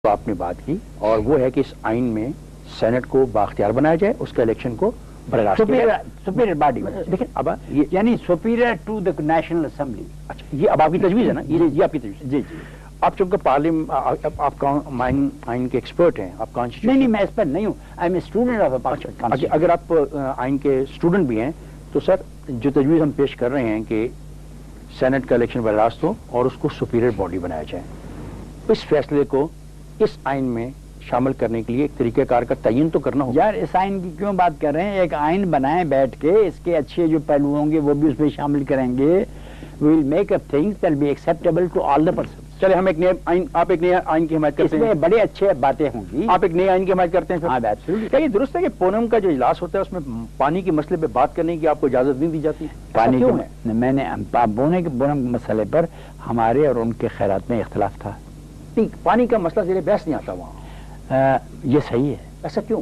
آپ نے بات کی اور وہ ہے کہ اس آئین میں سینٹ کو بااختیار بنایا جائے, اس کا الیکشن کو سپیریئر باڈی دیکھیں اب یعنی superior to the national assembly. اچھا یہ اب آپ کی تجویز ہے نا, یہ آپ کی تجویز. جی جی آپ چونکہ آپ آئین کے ایکسپرٹ ہیں, آپ نہیں میں اس پر نہیں ہوں, I am a student of Pakistan. اگر آپ آئین کے اسٹوڈنٹ بھی ہیں تو سر جو تجویز ہم پیش کر رہے ہیں کہ سینٹ کا الیکشن براہ راست ہو اور اس کو سپیریئر باڈی بنایا جائے, اس فیصلے کو اس آئین میں شامل کرنے کے لیے ایک طریقہ کار کا تعین تو کرنا ہوگا. یار اس آئین کی کیوں بات کر رہے ہیں, ایک آئین بنائیں بیٹھ کے, اس کے اچھے جو پہلو ہوں گے وہ بھی اس میں شامل کریں گے. We will make up things that will be acceptable to all the persons. چلے ہم ایک نئے آئین, آپ ایک نئے آئین کی حمایت کرتے ہیں, اس میں بڑے اچھے باتیں ہوں گی, آپ ایک نئے آئین کی حمایت کرتے ہیں. ہاں ایبسولوٹلی. کیا یہ درست ہے کہ پونم کا جو اجلاس ہوتا ہے اس میں پانی کے مسئلے پہ بات کرنے کی آپ کو اجازت نہیں دی جاتی؟ پانی کیوں ہے؟ میں نے پونم مسئلے پر ہمارے اور ان کے خیرات میں اختلاف تھا. پانی کا مسئلہ زیر بحث نہیں آتا وہاں. یہ صحیح ہے. ایسا کیوں؟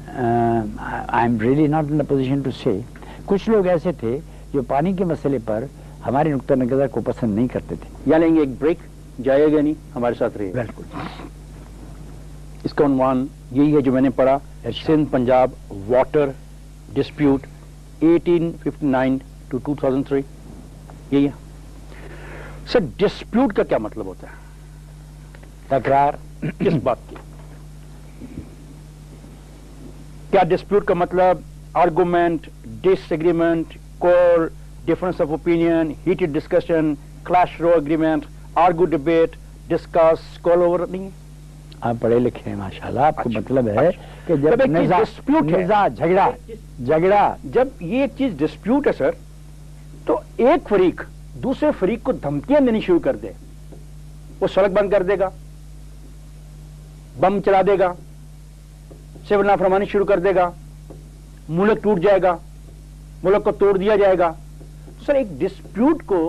I am really not in position to say. کچھ لوگ ایسے تھے جو پانی کے مسئلے پر ہمارے نقطہ نظر کو پسند نہیں کرتے تھے. یا لیں گے ایک بریک, جائے گا نہیں, ہمارے ساتھ رہے. بالکل. اس کا عنوان یہی ہے جو میں نے پڑھا, Sindh Punjab water dispute 1859 to 2003. یہی ہے سر. ڈسپیوٹ کا کیا مطلب ہوتا ہے؟ تکرار. کس بات کی؟ کیا ڈسپیوٹ کا مطلب آرگومنٹ, ڈس ایگریمنٹ, کور, difference of opinion, heated discussion, clash row agreement, argue debate, discuss, call over نہیں ہے؟ آپ پڑھے لکھے ہیں ماشاءاللہ, آپ کو مطلب ہے کہ جب ڈسپیوٹ ہے, جھگڑا جب یہ ایک چیز ڈسپیوٹ ہے سر, تو ایک فریق دوسرے فریق کو دھمکیاں دینی شروع کر دے, وہ سڑک بند کر دے گا, بم چلا دے گا, سول نافرمانی شروع کر دے گا, ملک ٹوٹ جائے گا, ملک کو توڑ دیا جائے گا. سر ایک ڈسپیوٹ کو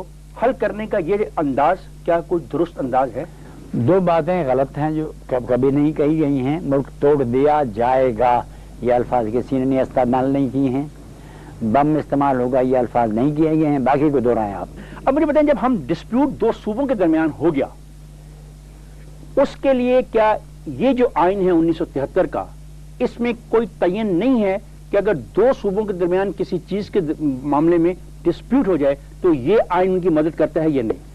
حل کرنے کا یہ انداز کیا کوئی درست انداز ہے؟ دو باتیں غلط ہیں جو کبھی نہیں کہی گئی ہیں. ملک توڑ دیا جائے گا یہ الفاظ کسی نے استعمال نہیں کیے ہیں. بم استعمال ہوگا یہ الفاظ نہیں کیے گئے ہیں. باقی کو دہرائیں آپ. اب مجھے بتائیں, جب ہم ڈسپیوٹ دو صوبوں کے درمیان ہو گیا, اس کے لیے کیا یہ جو آئین ہے 1973 کا, اس میں کوئی تعین نہیں ہے کہ اگر دو صوبوں کے درمیان کسی چیز کے معاملے میں ڈسپیوٹ ہو جائے تو یہ آئین ان کی مدد کرتا ہے یا نہیں؟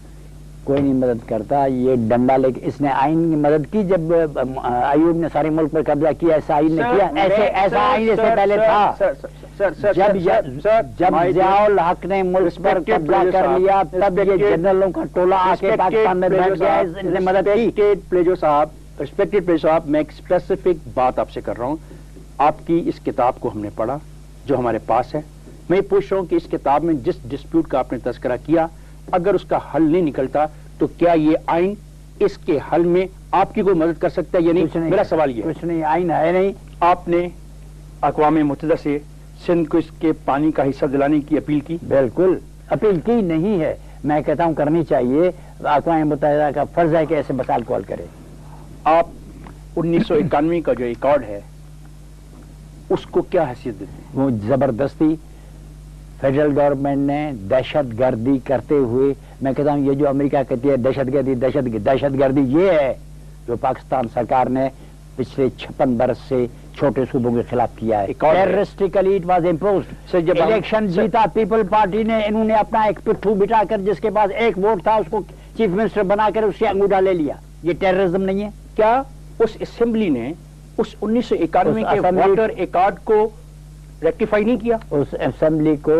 کوئی نہیں مدد کرتا. یہ ڈنڈا لے کے اس نے آئین کی مدد کی جب ایوب نے سارے ملک پر قبضہ کیا. ایسا آئین نے کیا, ایسا آئین اس سے پہلے تھا. جب ضیاء الحق نے ملک پر قبضہ کر لیا تب یہ جنرلوں کا ٹولہ آ کے پاکستان میں بیٹھ گیا, اس نے مدد کی. ریسپیکٹڈ پلیجو صاحب, میں ایک اسپیسیفک بات آپ سے کر رہا ہوں. آپ کی اس کتاب کو ہم نے پڑھا جو ہمارے پاس ہے. میں یہ پوچھ رہا ہوں کہ اس کتاب میں جس ڈسپیوٹ کا آپ نے تذکرہ کیا, اگر اس کا حل نہیں نکلتا تو کیا یہ آئین اس کے حل میں آپ کی کوئی مدد کر سکتا ہے یا نہیں؟ میرا سوال یہ کچھ نہیں, آئین ہے نہیں. آپ نے اقوام متحدہ سے سندھ کو اس کے پانی کا حصہ دلانے کی اپیل کی؟ بالکل اپیل کی نہیں ہے, میں کہتا ہوں کرنی چاہیے. اقوام متحدہ کا فرض ہے کہ ایسے مسائل کو حل کرے. آپ 1991 کا جو ریکارڈ ہے اس کو کیا حیثیت دیتے ہیں؟ وہ زبردستی فیڈرل گورنمنٹ نے دہشت گردی کرتے ہوئے, میں کہتا ہوں یہ جو امریکہ کہتی ہے دہشت گردی یہ ہے جو پاکستان سرکار نے پچھلے 56 برس سے چھوٹے صوبوں کے خلاف کیا ہے. ٹیررسٹیکلی اٹ واز امپوزڈ. جب الیکشن جیتا پیپل پارٹی نے, انہوں نے اپنا ایک پٹھو بٹھا کر جس کے پاس ایک ووٹ تھا اس کو چیف منسٹر بنا کر اس سے انگوٹھا لے لیا. یہ ٹیررزم نہیں ہے کیا؟ اس اسمبلی نے اس 1991 کے واٹر ایکارڈ کو ریکٹیفائی نہیں کیا؟ اس اسمبلی کو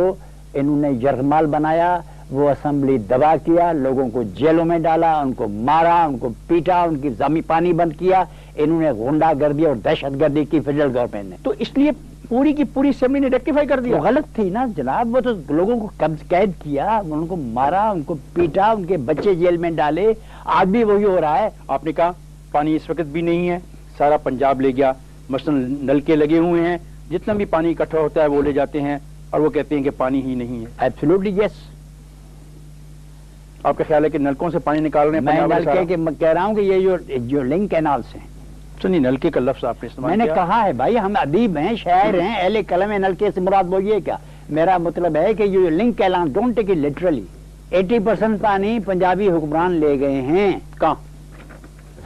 انہوں نے یرغمال بنایا, وہ اسمبلی دبا کیا, لوگوں کو جیلوں میں ڈالا, ان کو مارا, ان کو پیٹا, ان کی زمین پانی بند کیا. انہوں نے غنڈہ گردی اور دہشت گردی کی فیڈرل گورنمنٹ نے. تو اس لیے پوری کی پوری اسمبلی نے ریکٹیفائی کر دیا. غلط تھی نا جناب, وہ تو لوگوں کو قید کیا, ان کو مارا, ان کو پیٹا, ان کے بچے جیل میں ڈالے. آج بھی وہی ہو رہا ہے. آپ نے کہا پانی اس وقت بھی نہیں ہے, سارا پنجاب لے گیا, مثلا نلکے لگے ہوئے ہیں, جتنا بھی پانی اکٹھا ہوتا ہے وہ لے جاتے ہیں اور وہ کہتے ہیں کہ پانی ہی نہیں ہے. ایبسولوٹلی یس. آپ کا خیال ہے کہ نلکوں سے پانی نکال رہے ہیں؟ میں نلکے کے کہہ رہا ہوں کہ یہ جو لنک کینالس ہیں, سنی نلکے کا لفظ آپ نے استعمال میں نے کہا ہے بھائی, ہم ادیب ہیں, شاعر ہیں, اہل قلم ہیں. نلکے سے مراد وہ یہ کیا, میرا مطلب ہے کہ یہ link canal, don't take it literally, 80% پانی پنجابی حکمران لے گئے ہیں. کہاں؟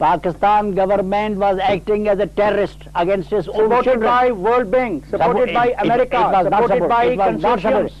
Pakistan government was acting as a terrorist against its own children. Supported by World Bank, supported by America, supported by consortiums.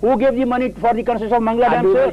Who gave the money for the construction of Mangla Dam, sir?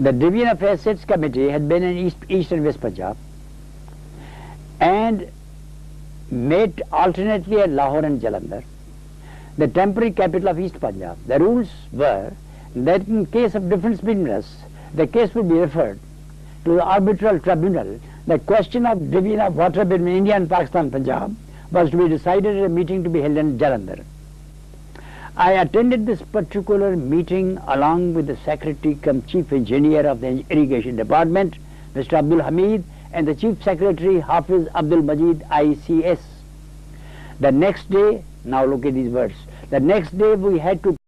The Division of Assets Committee had been in East and West Punjab and met alternately at Lahore and Jalandhar, the temporary capital of East Punjab. The rules were that in case of difference between us, the case would be referred to the arbitral tribunal. The question of division of water between India and Pakistan, Punjab, was to be decided at a meeting to be held in Jalandhar. I attended this particular meeting along with the secretary cum chief engineer of the irrigation department, Mr. Abdul Hamid, and the chief secretary Hafiz Abdul Majid ICS. The next day, now look at these words, The next day we had to